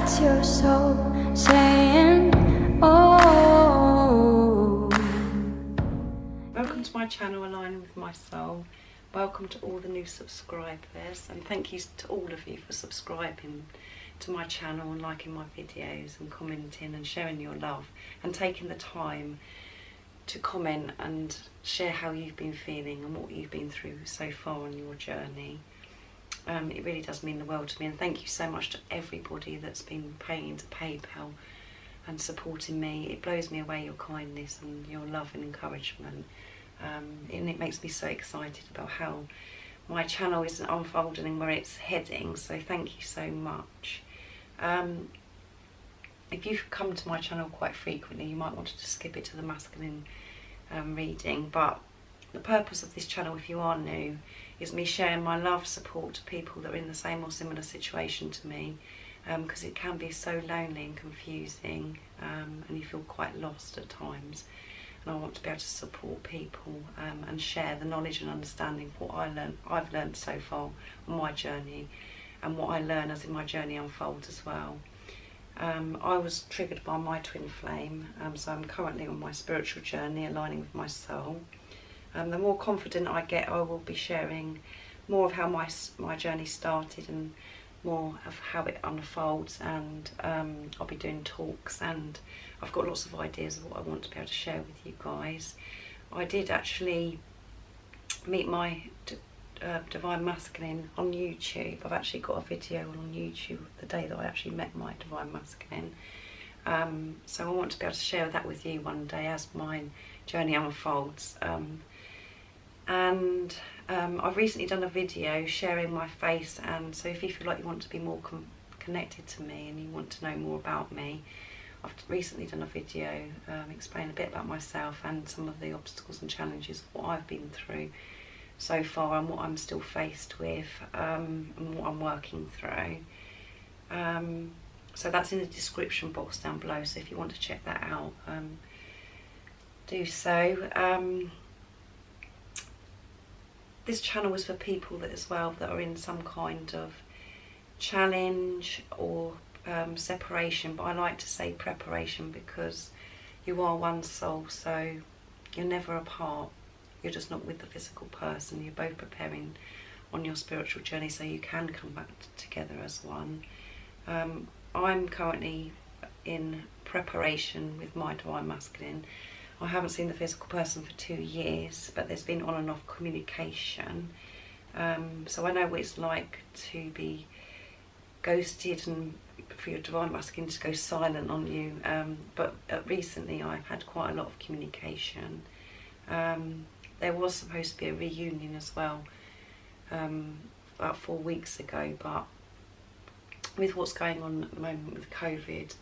That's your soul saying, oh. Welcome to my channel, Aligning with My Soul. Welcome to all the new subscribers, and thank you to all of you for subscribing to my channel and liking my videos and commenting and sharing your love and taking the time to comment and share how you've been feeling and what you've been through so far on your journey. It really does mean the world to me, and thank you so much to everybody that's been paying into PayPal and supporting me. It blows me away, your kindness and your love and encouragement, and it makes me so excited about how my channel is unfolding and where it's heading, so thank you so much. If you've come to my channel quite frequently, you might want to just skip it to the masculine reading, but the purpose of this channel, if you are new, is me sharing my love, support to people that are in the same or similar situation to me, because it can be so lonely and confusing, and you feel quite lost at times, and I want to be able to support people and share the knowledge and understanding of what I've learned so far on my journey, and what I learn as my journey unfolds as well. I was triggered by my twin flame, so I'm currently on my spiritual journey, aligning with my soul. The more confident I get, I will be sharing more of how my journey started and more of how it unfolds, and I'll be doing talks, and I've got lots of ideas of what I want to be able to share with you guys. I did actually meet my Divine Masculine on YouTube. I've actually got a video on YouTube the day that I actually met my Divine Masculine. So I want to be able to share that with you one day as my journey unfolds. And I've recently done a video sharing my face, and so if you feel like you want to be more connected to me and you want to know more about me, I've recently done a video explaining a bit about myself and some of the obstacles and challenges, what I've been through so far and what I'm still faced with, and what I'm working through. So that's in the description box down below, so if you want to check that out, do so. This channel is for people that as well that are in some kind of challenge or separation, but I like to say preparation, because you are one soul, so you're never apart. You're just not with the physical person. You're both preparing on your spiritual journey, so you can come back together as one. I'm currently in preparation with my Divine Masculine. I haven't seen the physical person for 2 years, but there's been on and off communication. So I know what it's like to be ghosted and for your Divine Masculine to go silent on you. But recently I've had quite a lot of communication. There was supposed to be a reunion as well about 4 weeks ago, but with what's going on at the moment with COVID,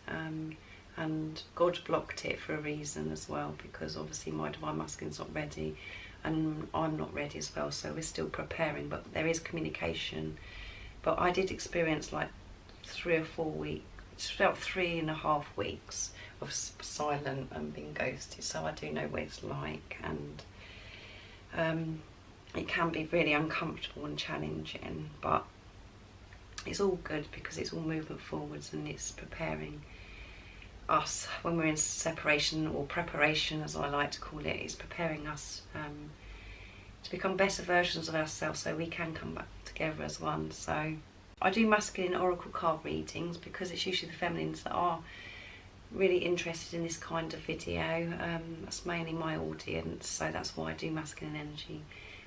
and God blocked it for a reason as well, because obviously my Divine Masculine's not ready and I'm not ready as well, so we're still preparing, but there is communication. But I did experience like 3 or 4 weeks, it's about 3.5 weeks of silent and being ghosted, so I do know what it's like, and it can be really uncomfortable and challenging, but it's all good because it's all movement forwards, and it's preparing us when we're in separation, or preparation as I like to call it. It's preparing us to become better versions of ourselves, so we can come back together as one. So I do masculine oracle card readings because it's usually the feminines that are really interested in this kind of video. That's mainly my audience, so that's why I do masculine energy,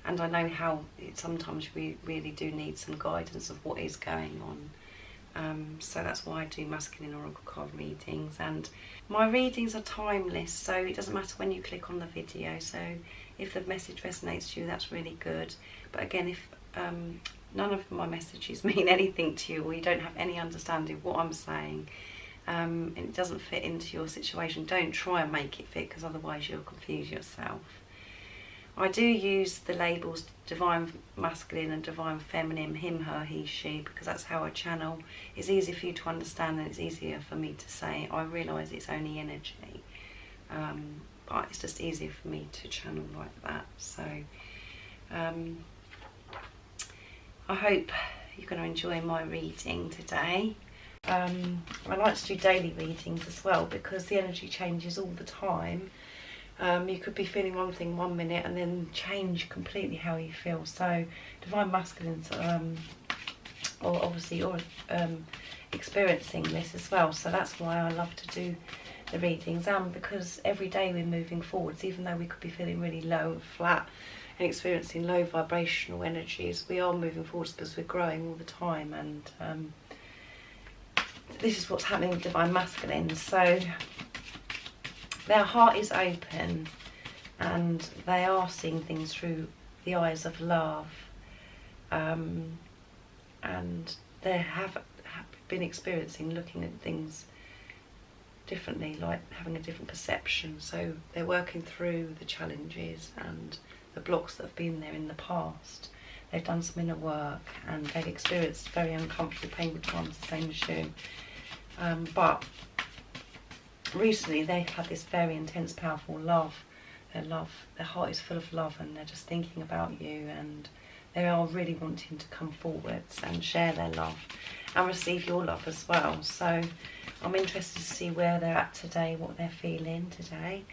and I know how sometimes we really do need some guidance of what is going on. So that's why I do masculine oracle card readings, and my readings are timeless, so it doesn't matter when you click on the video. So if the message resonates to you, that's really good. But again, if none of my messages mean anything to you, or you don't have any understanding of what I'm saying, and it doesn't fit into your situation, don't try and make it fit, because otherwise you'll confuse yourself. I do use the labels Divine Masculine and Divine Feminine, him, her, he, she, because that's how I channel. It's easier for you to understand and it's easier for me to say. I realise it's only energy, but it's just easier for me to channel like that. So I hope you're going to enjoy my reading today. I like to do daily readings as well, because the energy changes all the time. You could be feeling one thing 1 minute and then change completely how you feel. So Divine Masculines, or obviously you're experiencing this as well. So that's why I love to do the readings, and because every day we're moving forwards, even though we could be feeling really low and flat and experiencing low vibrational energies, we are moving forwards because we're growing all the time. And this is what's happening with Divine Masculines. So their heart is open and they are seeing things through the eyes of love, and they have been experiencing looking at things differently, like having a different perception. So they're working through the challenges and the blocks that have been there in the past. They've done some inner work and they've experienced very uncomfortable pain with times, the same as you. But recently they've had this very intense, powerful love. Their heart is full of love, and they're just thinking about you, and they are really wanting to come forwards and share their love and receive your love as well. So I'm interested to see where they're at today, what they're feeling today.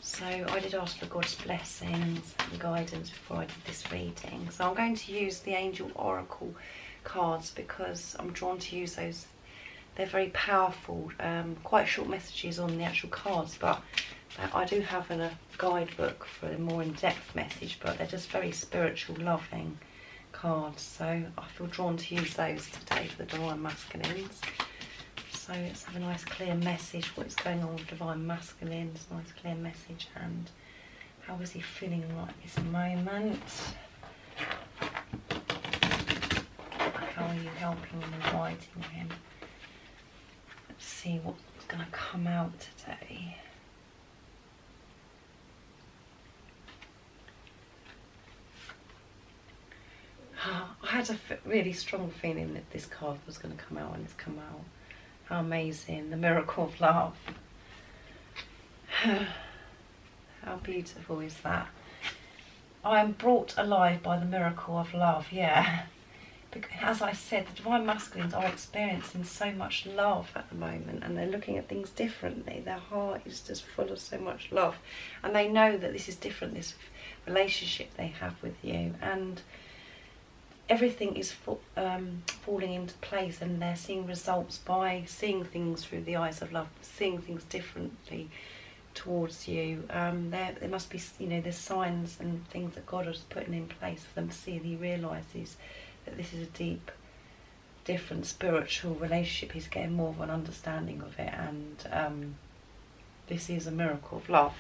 So I did ask for God's blessings and guidance before I did this reading. So I'm going to use the Angel Oracle cards because I'm drawn to use those. They're very powerful, quite short messages on the actual cards, but I do have a guidebook for a more in-depth message, but they're just very spiritual, loving cards. So I feel drawn to use those today for the Divine Masculines. So let's have a nice clear message, what's going on with Divine Masculines, nice clear message, and how is he feeling right this moment? How are you helping and guiding him? Let's see what's going to come out today. I had a really strong feeling that this card was going to come out, and it's come out. How amazing, the miracle of love. How beautiful is that? I am brought alive by the miracle of love, yeah. Because, as I said, the Divine Masculines are experiencing so much love at the moment, and they're looking at things differently. Their heart is just full of so much love, and they know that this is different, this relationship they have with you, and everything is falling into place, and they're seeing results by seeing things through the eyes of love, seeing things differently towards you. There must be, there's signs and things that God is putting in place for them to see, and he realises that this is a deep, different spiritual relationship. He's getting more of an understanding of it, and this is a miracle of love.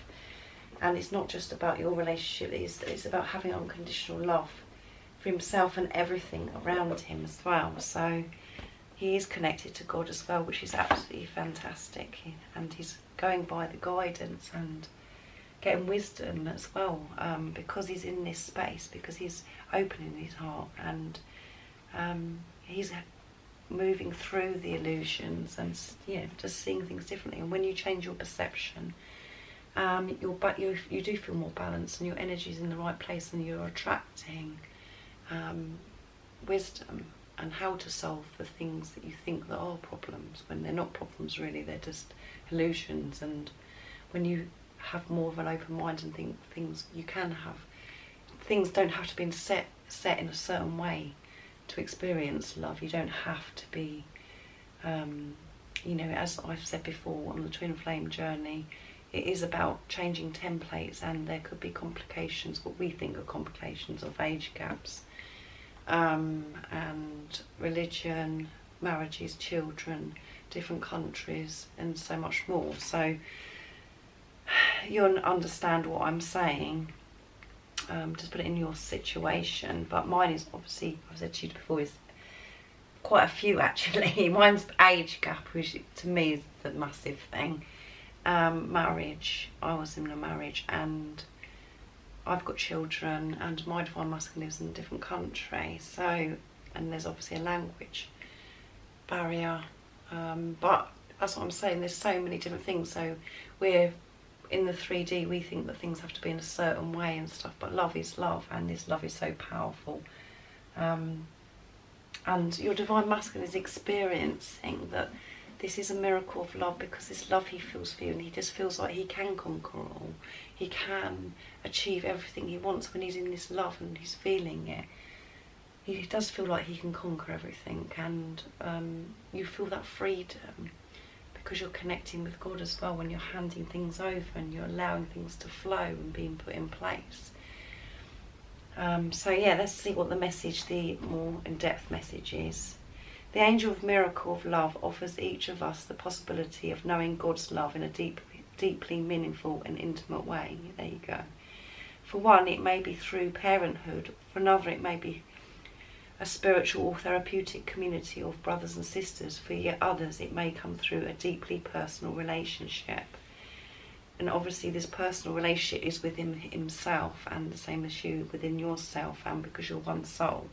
And it's not just about your relationship, it's about having unconditional love for himself and everything around him as well. So he is connected to God as well, which is absolutely fantastic, and he's going by the guidance and getting wisdom as well, because he's in this space, because he's opening his heart, and he's moving through the illusions and just seeing things differently. And when you change your perception, you do feel more balanced, and your energy is in the right place, and you're attracting wisdom and how to solve the things that you think that are problems, when they're not problems really, they're just illusions. And when you have more of an open mind and think things, you can have things, don't have to be set in a certain way to experience love. You don't have to be as I've said before, on the twin flame journey, it is about changing templates, and there could be complications, what we think are complications of age gaps, and religion, marriages, children, different countries, and so much more. So you'll understand what I'm saying. Just put it in your situation. But mine is, obviously, I've said to you before, is quite a few actually. Mine's age gap, which to me is the massive thing. Marriage, I was in a marriage, and I've got children, and my Divine Masculine lives in a different country, so, and there's obviously a language barrier, but that's what I'm saying, there's so many different things. So we're in the 3D, we think that things have to be in a certain way and stuff, but love is love, and this love is so powerful. And your divine masculine is experiencing that this is a miracle of love, because this love he feels for you, and he just feels like he can conquer all. He can achieve everything he wants when he's in this love and he's feeling it. He does feel like he can conquer everything, and you feel that freedom because you're connecting with God as well when you're handing things over and you're allowing things to flow and being put in place. So yeah, let's see what the message, the more in-depth message is. The angel of miracle of love offers each of us the possibility of knowing God's love in a deeply meaningful and intimate way. There you go. For one, it may be through parenthood. For another, it may be a spiritual or therapeutic community of brothers and sisters. For yet others, it may come through a deeply personal relationship. And obviously this personal relationship is within himself, and the same as you within yourself, and because you're one soul.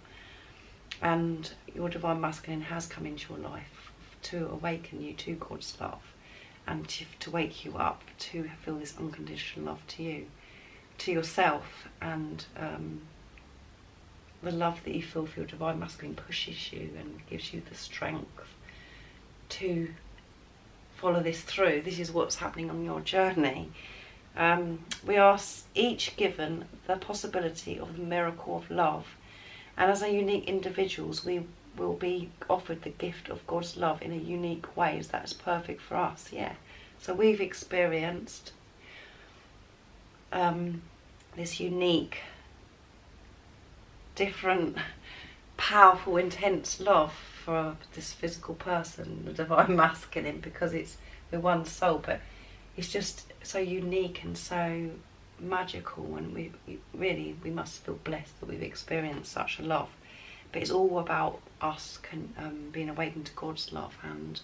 And your divine masculine has come into your life to awaken you to God's love, and to wake you up to feel this unconditional love to you, to yourself. And the love that you feel for your divine masculine pushes you and gives you the strength to follow this through. This is what's happening on your journey. We are each given the possibility of the miracle of love, and as a unique individuals we will be offered the gift of God's love in a unique way that is perfect for us. Yeah, so we've experienced this unique, different, powerful, intense love for this physical person, the divine masculine, because we're one soul, but it's just so unique and so magical, and we must feel blessed that we've experienced such a love. But it's all about us being awakened to God's love and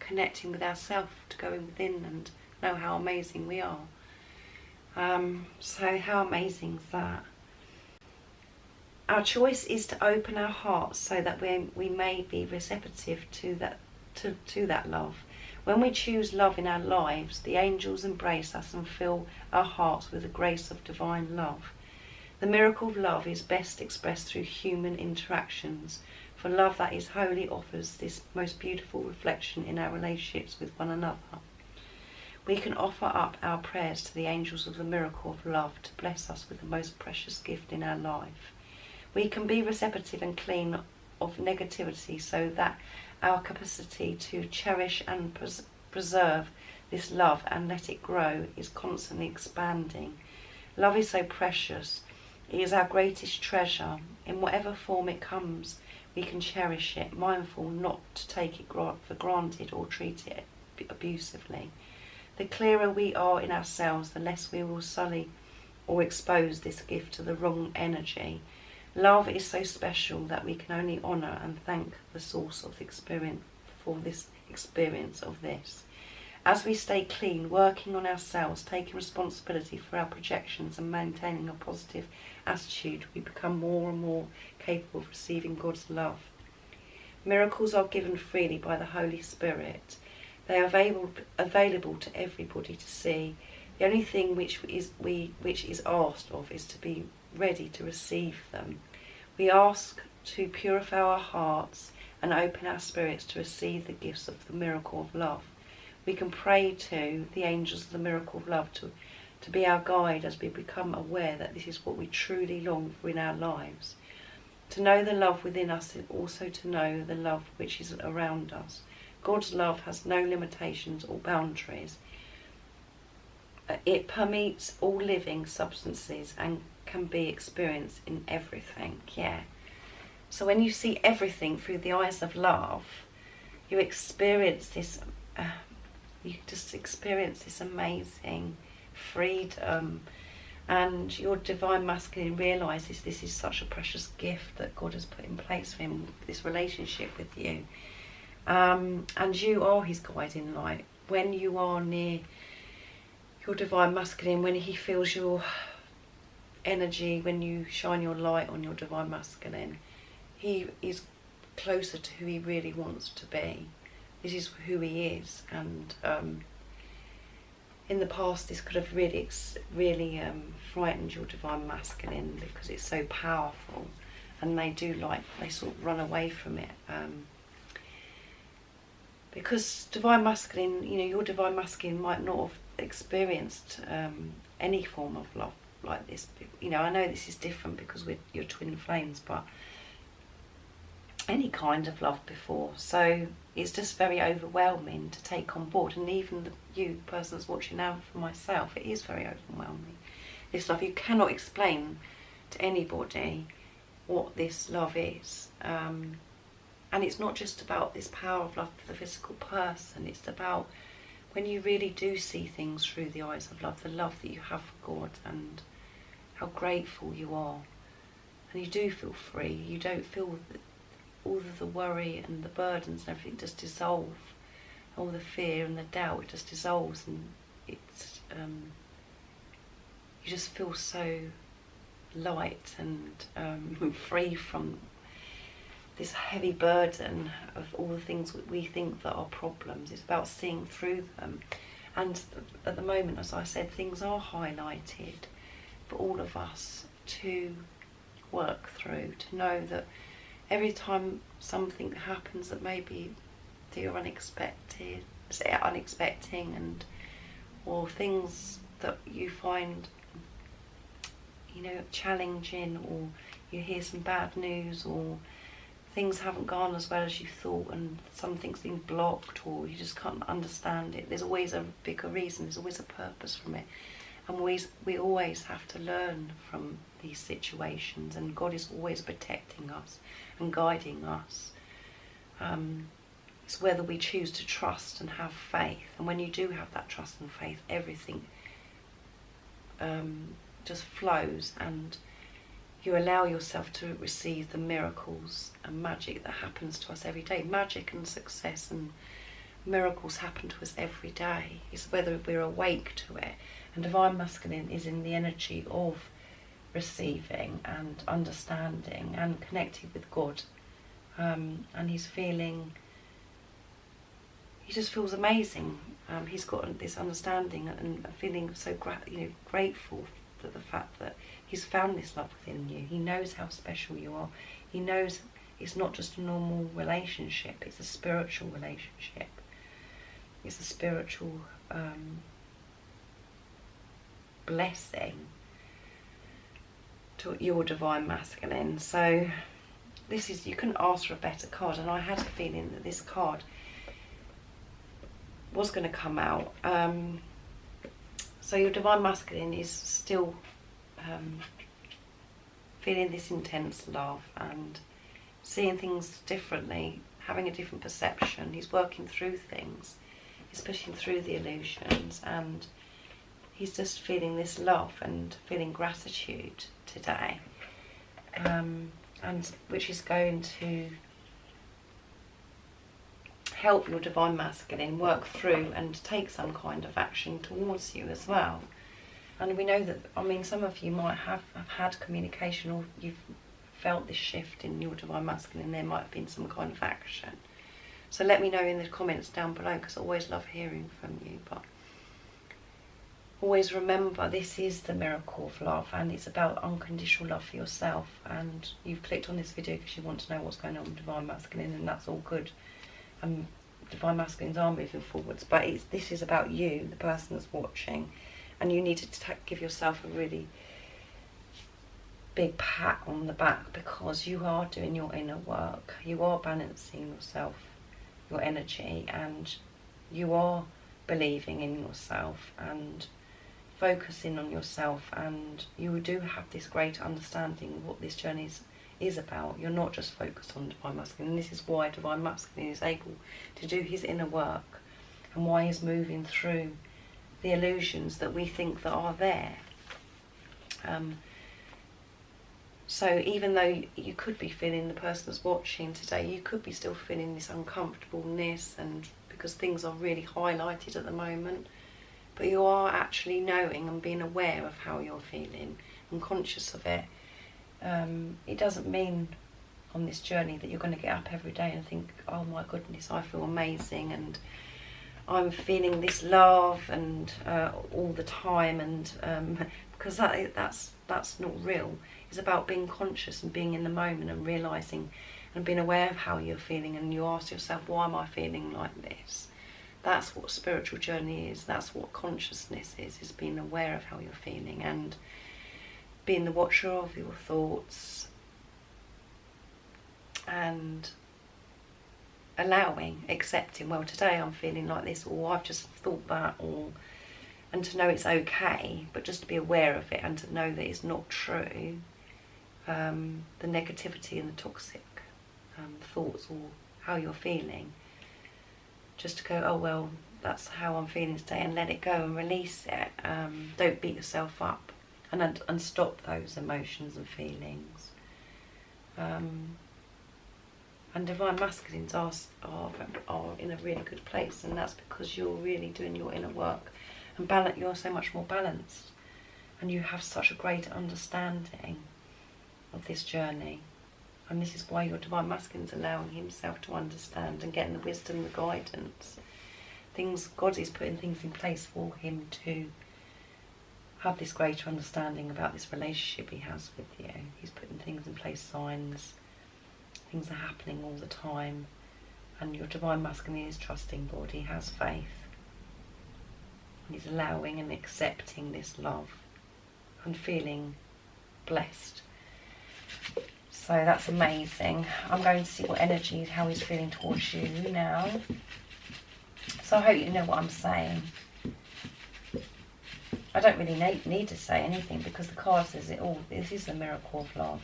connecting with ourselves, to go within and know how amazing we are. So how amazing is that? Our choice is to open our hearts so that we may be receptive to that love. When we choose love in our lives, the angels embrace us and fill our hearts with the grace of divine love. The miracle of love is best expressed through human interactions, for love that is holy offers this most beautiful reflection in our relationships with one another. We can offer up our prayers to the angels of the miracle of love to bless us with the most precious gift in our life. We can be receptive and clean of negativity so that our capacity to cherish and preserve this love and let it grow is constantly expanding. Love is so precious. It is our greatest treasure. In whatever form it comes, we can cherish it, mindful not to take it for granted or treat it abusively. The clearer we are in ourselves, the less we will sully or expose this gift to the wrong energy. Love is so special that we can only honour and thank the source of the experience for this experience of this. As we stay clean, working on ourselves, taking responsibility for our projections and maintaining a positive attitude, we become more and more capable of receiving God's love. Miracles are given freely by the Holy Spirit. They are available to everybody to see. The only thing which is asked of is to be ready to receive them. We ask to purify our hearts and open our spirits to receive the gifts of the miracle of love. We can pray to the angels of the miracle of love to be our guide as we become aware that this is what we truly long for in our lives. To know the love within us is also to know the love which is around us. God's love has no limitations or boundaries. It permeates all living substances and can be experienced in everything. Yeah. So when you see everything through the eyes of love, you experience this. You just experience this amazing freedom, and your divine masculine realizes this is such a precious gift that God has put in place for him. This relationship with you, and you are his guiding light. When you are near your divine masculine, when he feels your energy, when you shine your light on your divine masculine, he is closer to who he really wants to be. This is who he is, and in the past this could have really frightened your divine masculine because it's so powerful, and they sort of run away from it. Because divine masculine, your divine masculine might not have experienced any form of love like this. I know this is different because you're twin flames, but any kind of love before. So it's just very overwhelming to take on board. And even you, person that's watching now, for myself, it is very overwhelming. This love, you cannot explain to anybody what this love is. And it's not just about this power of love for the physical person. It's about when you really do see things through the eyes of love, the love that you have for God and how grateful you are. And you do feel free. You don't feel all of the worry and the burdens and everything just dissolve. All the fear and the doubt, it just dissolves, and it's you just feel so light and free from this heavy burden of all the things that we think that are problems. It's about seeing through them. And at the moment, as I said, things are highlighted for all of us to work through, to know that every time something happens that maybe that you're unexpecting, or things that you find challenging, or you hear some bad news, or things haven't gone as well as you thought, and something's been blocked, or you just can't understand it. There's always a bigger reason, there's always a purpose from it. And we always have to learn from these situations, and God is always protecting us and guiding us. It's whether we choose to trust and have faith. And when you do have that trust and faith, everything just flows, and you allow yourself to receive the miracles and magic that happens to us every day. Magic and success and miracles happen to us every day. It's whether we're awake to it. And divine masculine is in the energy of receiving and understanding and connected with God. And he just feels amazing. He's got this understanding and feeling so grateful for the fact that he's found this love within you. He knows how special you are. He knows it's not just a normal relationship, it's a spiritual relationship. It's a spiritual blessing to your divine masculine. So you couldn't ask for a better card, and I had a feeling that this card was going to come out. So your divine masculine is still feeling this intense love and seeing things differently, having a different perception. He's working through things, he's pushing through the illusions, and he's just feeling this love and feeling gratitude today, and which is going to help your divine masculine work through and take some kind of action towards you as well. And we know that, some of you might have had communication, or you've felt this shift in your divine masculine. There might have been some kind of action. So let me know in the comments down below, because I always love hearing from you. But always remember, this is the miracle of love, and it's about unconditional love for yourself. And you've clicked on this video because you want to know what's going on with divine masculine, and that's all good. Divine masculines are moving forwards, but this is about you, the person that's watching, and you need to give yourself a really big pat on the back, because you are doing your inner work. You are balancing yourself, your energy, and you are believing in yourself and focusing on yourself, and you do have this great understanding of what this journey is about. You're not just focused on divine masculine, and this is why divine masculine is able to do his inner work, and why he's moving through the illusions that we think that are there. So even though you could be feeling, the person that's watching today, you could be still feeling this uncomfortableness, and because things are really highlighted at the moment, but you are actually knowing and being aware of how you're feeling and conscious of it. It doesn't mean on this journey that you're going to get up every day and think, oh my goodness, I feel amazing and I'm feeling this love and all the time, and because that's not real. It's about being conscious and being in the moment and realising and being aware of how you're feeling, and you ask yourself, why am I feeling like this? That's what spiritual journey is. That's what consciousness is being aware of how you're feeling and being the watcher of your thoughts and allowing, accepting, well, today I'm feeling like this, or I've just thought that, and to know it's okay, but just to be aware of it and to know that it's not true, the negativity and the toxic thoughts or how you're feeling. Just to go, oh well, that's how I'm feeling today, and let it go and release it. Don't beat yourself up, and stop those emotions and feelings. And divine masculines are in a really good place, and that's because you're really doing your inner work, and you're so much more balanced, and you have such a great understanding of this journey. And this is why your divine masculine is allowing himself to understand and getting the wisdom, the guidance. God is putting things in place for him to have this greater understanding about this relationship he has with you. He's putting things in place, signs, things are happening all the time. And your divine masculine is trusting God, he has faith. And he's allowing and accepting this love and feeling blessed. So that's amazing. I'm going to see what energy, how he's feeling towards you now. So I hope you know what I'm saying. I don't really need to say anything because the card says it all. This is the miracle of love.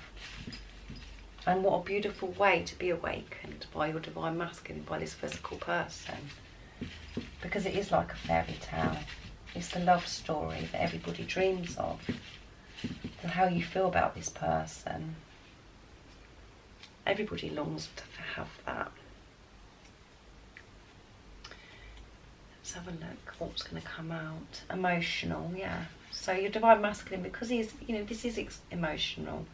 And what a beautiful way to be awakened by your divine masculine, by this physical person. Because it is like a fairy tale. It's the love story that everybody dreams of. So how you feel about this person. Everybody longs to have that. Let's have a look what's going to come out. Emotional, yeah. So your divine masculine, because he's, this is emotional.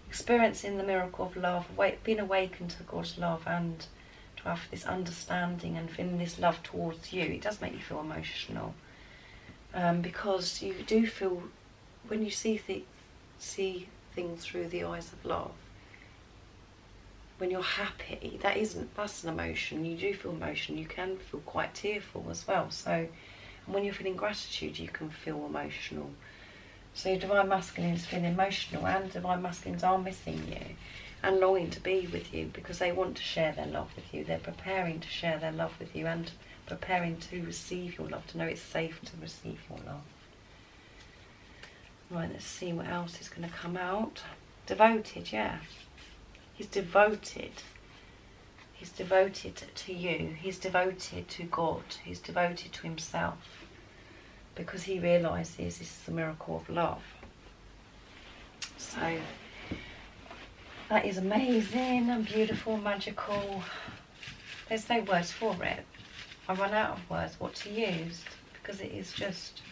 Experiencing the miracle of love, being awakened to God's love, and to have this understanding and feeling this love towards you. It does make you feel emotional. Because you do feel, when you see things through the eyes of love, when you're happy, that's an emotion. You do feel emotion. You can feel quite tearful as well. So, and when you're feeling gratitude, you can feel emotional. So your divine masculine is feeling emotional, and divine masculines are missing you and longing to be with you because they want to share their love with you. They're preparing to share their love with you and preparing to receive your love, to know it's safe to receive your love. Right, let's see what else is going to come out. Devoted, yeah. He's devoted. He's devoted to you. He's devoted to God. He's devoted to himself. Because he realises this is the miracle of love. So, that is amazing and beautiful, magical. There's no words for it. I run out of words what to use. Because it is just...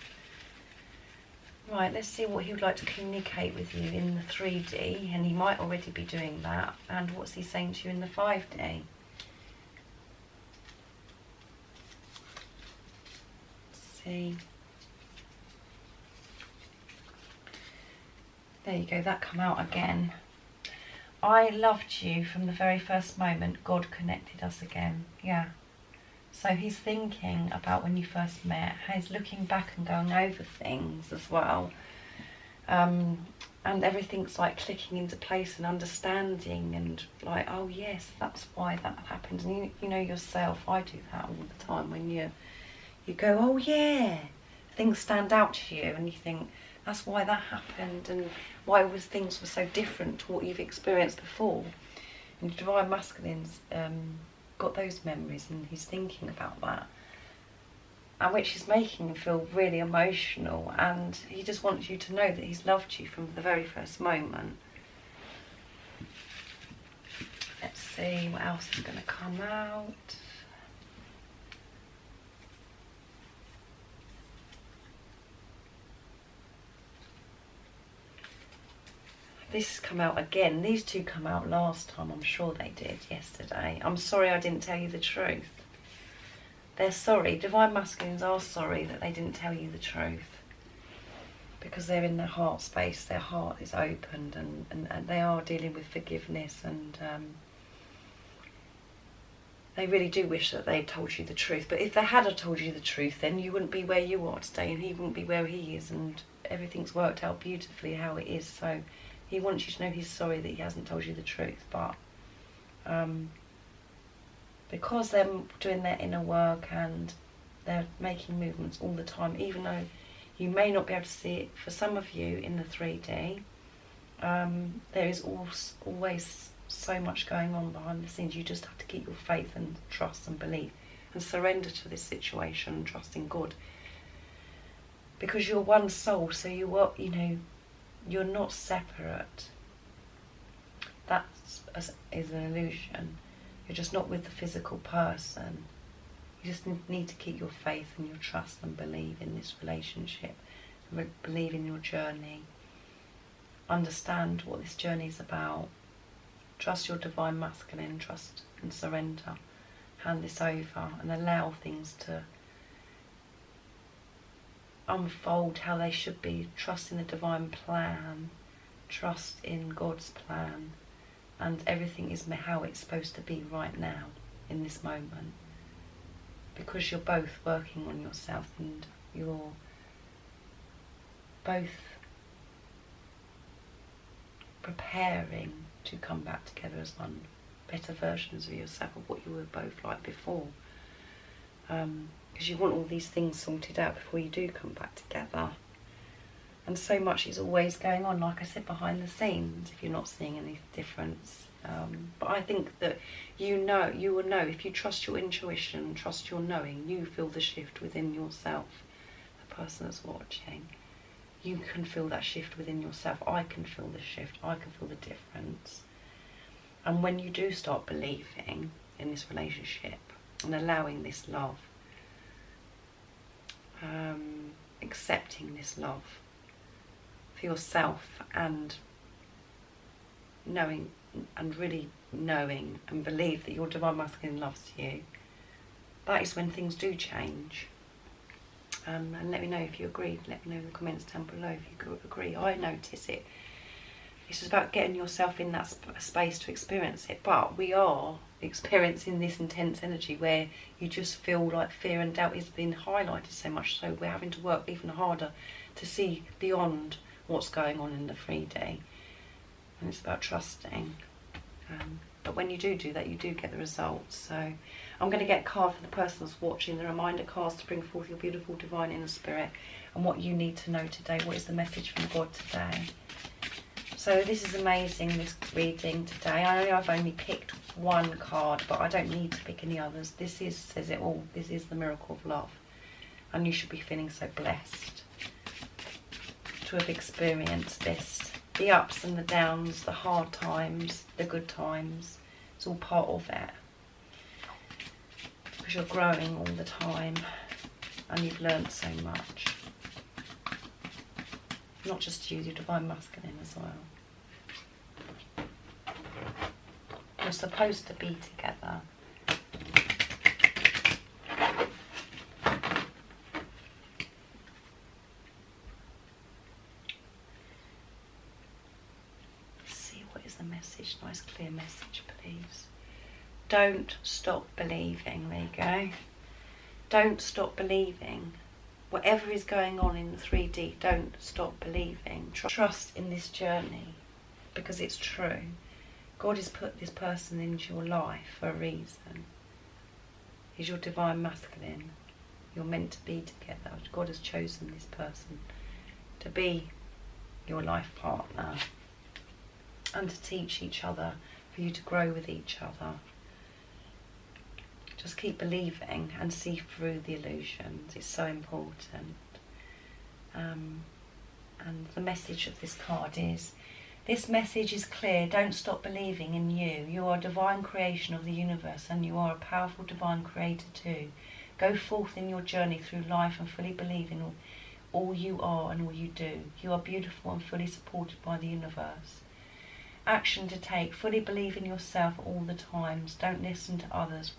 Right, let's see what he would like to communicate with you in the 3D, and he might already be doing that. And what's he saying to you in the 5D? Let's see. There you go, that come out again. I loved you from the very first moment God connected us again. Yeah. So he's thinking about when you first met. He's looking back and going over things as well. And everything's like clicking into place and understanding and like, oh yes, that's why that happened. And you know yourself, I do that all the time when you go, oh yeah. Things stand out to you and you think, that's why that happened and why things were so different to what you've experienced before. And divine masculines got those memories and he's thinking about that, and which is making him feel really emotional, and he just wants you to know that he's loved you from the very first moment. Let's see what else is going to come out. This has come out again. These two come out last time, I'm sure they did, yesterday. I'm sorry I didn't tell you the truth. They're sorry. Divine masculines are sorry that they didn't tell you the truth. because they're in their heart space, their heart is opened, and they are dealing with forgiveness, and they really do wish that they'd told you the truth. But if they had told you the truth, then you wouldn't be where you are today, and he wouldn't be where he is, and everything's worked out beautifully how it is. So he wants you to know he's sorry that he hasn't told you the truth, but because they're doing their inner work and they're making movements all the time, even though you may not be able to see it for some of you in the 3D, there is always so much going on behind the scenes. You just have to keep your faith and trust and believe and surrender to this situation and trust in God, because you're one soul. So you're not separate. That is an illusion. You're just not with the physical person. You just need to keep your faith and your trust and believe in this relationship, believe in your journey, understand what this journey is about, trust your divine masculine, trust and surrender, hand this over and allow things to unfold how they should be. Trust in the divine plan, trust in God's plan, and everything is how it's supposed to be right now in this moment, because you're both working on yourself and you're both preparing to come back together as one, better versions of yourself, of what you were both like before, because you want all these things sorted out before you do come back together. And so much is always going on, like I said, behind the scenes, if you're not seeing any difference. But I think that you will know, if you trust your intuition, trust your knowing, you feel the shift within yourself, the person that's watching. You can feel that shift within yourself. I can feel the shift. I can feel the difference. And when you do start believing in this relationship and allowing this love, accepting this love for yourself, and knowing and really knowing and believe that your divine masculine loves you, that is when things do change. And let me know if you agree. Let me know in the comments down below if you agree. I notice it. It's just about getting yourself in that space to experience it. But we are experiencing this intense energy where you just feel like fear and doubt is being highlighted so much, so we're having to work even harder to see beyond what's going on in the 3D. And it's about trusting. But when you do that, you do get the results. So I'm going to get a card for the person that's watching, the reminder cards to bring forth your beautiful divine inner spirit and what you need to know today. What is the message from God today? So this is amazing, this reading today. I know I've only picked one card, but I don't need to pick any others. This says it all. This is the miracle of love. And you should be feeling so blessed to have experienced this. The ups and the downs, the hard times, the good times, it's all part of it. Because you're growing all the time and you've learned so much. Not just you, your divine masculine as well. You're supposed to be together. The message, nice clear message, please. Don't stop believing. There you go. Don't stop believing. Whatever is going on in the 3D, don't stop believing. Trust in this journey, because it's true. God has put this person into your life for a reason. He's your divine masculine. You're meant to be together. God has chosen this person to be your life partner, and to teach each other, for you to grow with each other. Just keep believing and see through the illusions. It's so important. And the message of this card is, this message is clear. Don't stop believing in you. You are a divine creation of the universe, and you are a powerful divine creator too. Go forth in your journey through life and fully believe in all you are and all you do. You are beautiful and fully supported by the universe. Action to take. Fully believe in yourself at all the times. Don't listen to others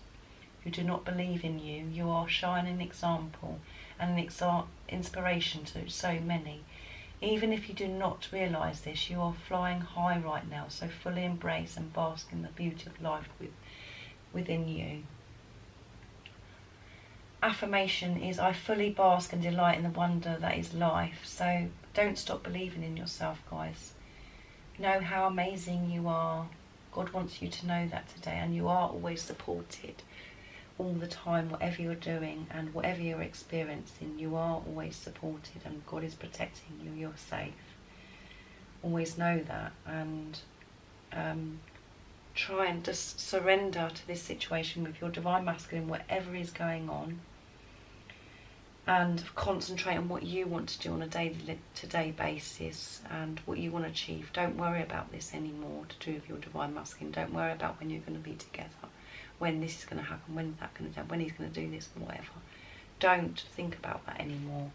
who do not believe in you. You are a shining example and an inspiration to so many. Even if you do not realise this, you are flying high right now, so fully embrace and bask in the beauty of life within you. Affirmation is, I fully bask and delight in the wonder that is life. So don't stop believing in yourself, guys. Know how amazing you are. God wants you to know that today, and you are always supported all the time, whatever you're doing and whatever you're experiencing. You are always supported, and God is protecting you. You're safe. Always know that, and try and just surrender to this situation with your divine masculine, whatever is going on, and concentrate on what you want to do on a day-to-day basis and what you want to achieve. Don't worry about this anymore to do with your divine masculine. Don't worry about when you're going to be together, when this is going to happen, when that going to happen, when he's going to do this and whatever. Don't think about that anymore.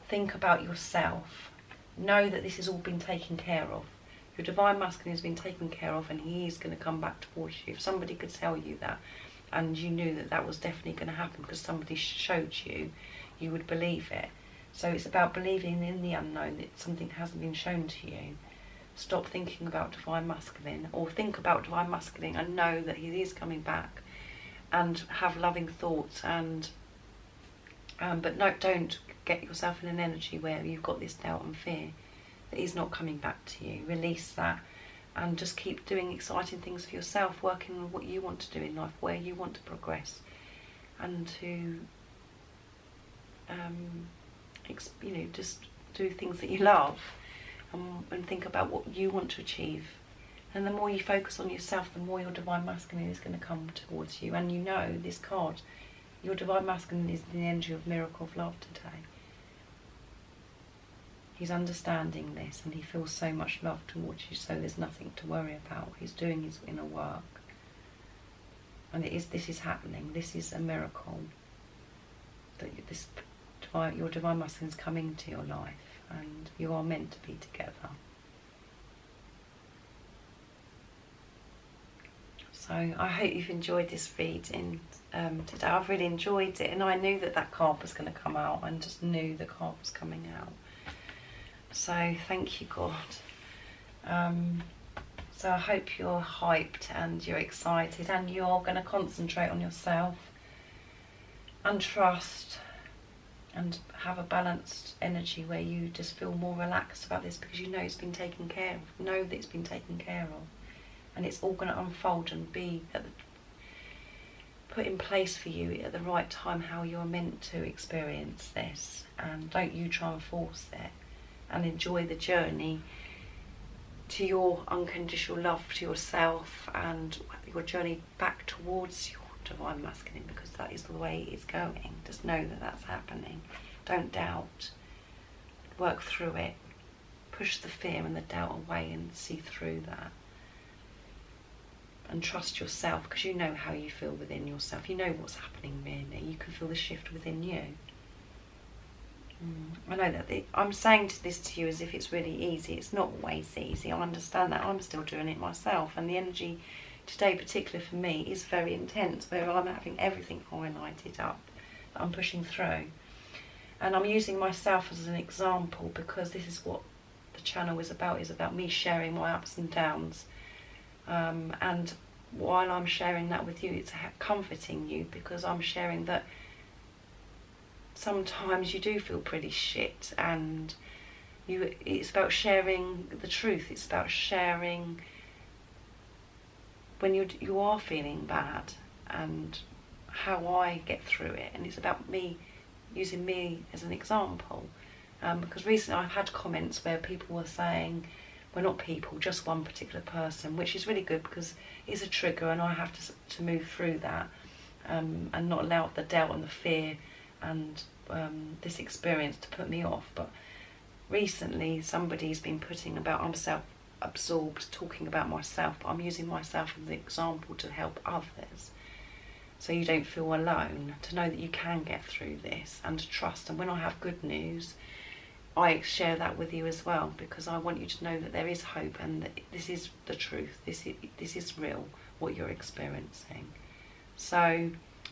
Think about yourself. Know that this has all been taken care of. Your divine masculine has been taken care of, and he is going to come back towards you. If somebody could tell you that, and you knew that that was definitely going to happen because somebody showed you, you would believe it. So it's about believing in the unknown, that something hasn't been shown to you. Stop thinking about divine masculine, or think about divine masculine and know that he is coming back, and have loving thoughts, and but no, don't get yourself in an energy where you've got this doubt and fear that he's not coming back to you. Release that, and just keep doing exciting things for yourself, working on what you want to do in life, where you want to progress, and to just do things that you love, and think about what you want to achieve. And the more you focus on yourself, the more your divine masculine is going to come towards you. And you know, this card, your divine masculine is the energy of miracle of love today. He's understanding this, and he feels so much love towards you, so there's nothing to worry about. He's doing his inner work, and this is happening. This is a miracle, that your divine masculine is coming to your life, and you are meant to be together. So I hope you've enjoyed this reading today. I've really enjoyed it, and I knew that card was going to come out, and just knew the card was coming out. So thank you, God. So I hope you're hyped and you're excited, and you're going to concentrate on yourself and trust, and have a balanced energy where you just feel more relaxed about this, because you know it's been taken care of. Know that it's been taken care of, and it's all going to unfold and be put in place for you at the right time, how you're meant to experience this. And don't you try and force it, and enjoy the journey to your unconditional love to yourself, and your journey back towards your divine masculine, because that is the way it's going. Just know that that's happening. Don't doubt. Work through it. Push the fear and the doubt away and see through that. And trust yourself, because you know how you feel within yourself. You know what's happening really. You can feel the shift within you. I know that I'm saying this to you as if it's really easy. It's not always easy. I understand that. I'm still doing it myself, and the energy today, particularly for me, is very intense, where I'm having everything highlighted up that I'm pushing through. And I'm using myself as an example, because this is what the channel is about me sharing my ups and downs. And while I'm sharing that with you, it's comforting you, because I'm sharing that sometimes you do feel pretty shit, and it's about sharing the truth. It's about sharing when you are feeling bad, and how I get through it. And it's about me, using me as an example, because recently I've had comments where people were saying, well, not people, just one particular person, which is really good, because it's a trigger, and I have to move through that, and not allow the doubt and the fear and this experience to put me off. But recently somebody's been putting about, I'm self-absorbed, talking about myself, but I'm using myself as an example to help others, so you don't feel alone, to know that you can get through this, and to trust. And when I have good news, I share that with you as well, because I want you to know that there is hope, and that this is the truth. This is real, what you're experiencing. So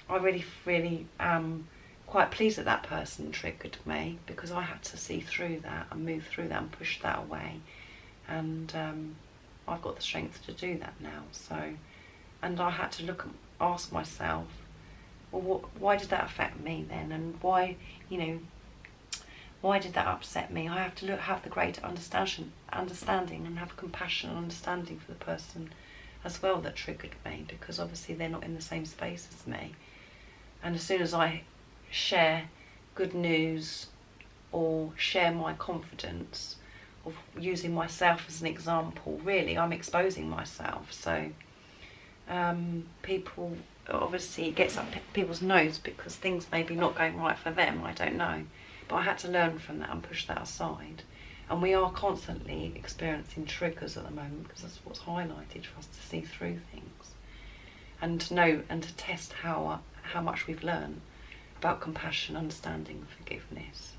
I really am quite pleased that that person triggered me, because I had to see through that and move through that and push that away. And I've got the strength to do that now. So, and I had to ask myself, well, why did that affect me then? And why, you know, why did that upset me? I have to have the greater understanding and have compassion and understanding for the person as well that triggered me, because obviously they're not in the same space as me. And as soon as I share good news or share my confidence of using myself as an example, really I'm exposing myself. So people, obviously it gets up people's nose because things may be not going right for them, I don't know. But I had to learn from that and push that aside. And we are constantly experiencing triggers at the moment, because that's what's highlighted for us to see through things and to know and to test how much we've learned about compassion, understanding, forgiveness.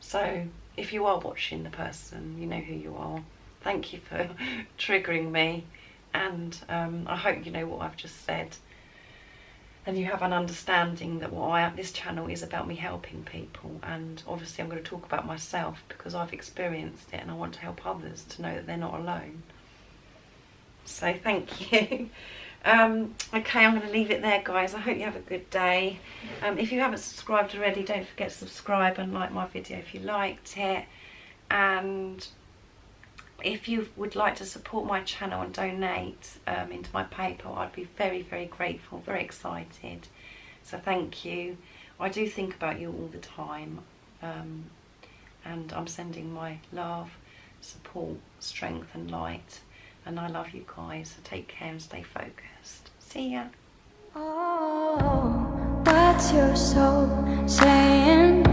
So if you are watching the person, you know who you are. Thank you for triggering me, and I hope you know what I've just said, and you have an understanding that this channel is about me helping people. And obviously I'm going to talk about myself because I've experienced it, and I want to help others to know that they're not alone. So thank you. Okay, I'm going to leave it there, guys. I hope you have a good day. If you haven't subscribed already, don't forget to subscribe and like my video if you liked it. And if you would like to support my channel and donate into my PayPal, I'd be very, very grateful, very excited. So thank you. I do think about you all the time, and I'm sending my love, support, strength and light. And I love you guys, so take care and stay focused. See ya. Oh, what's your soul saying?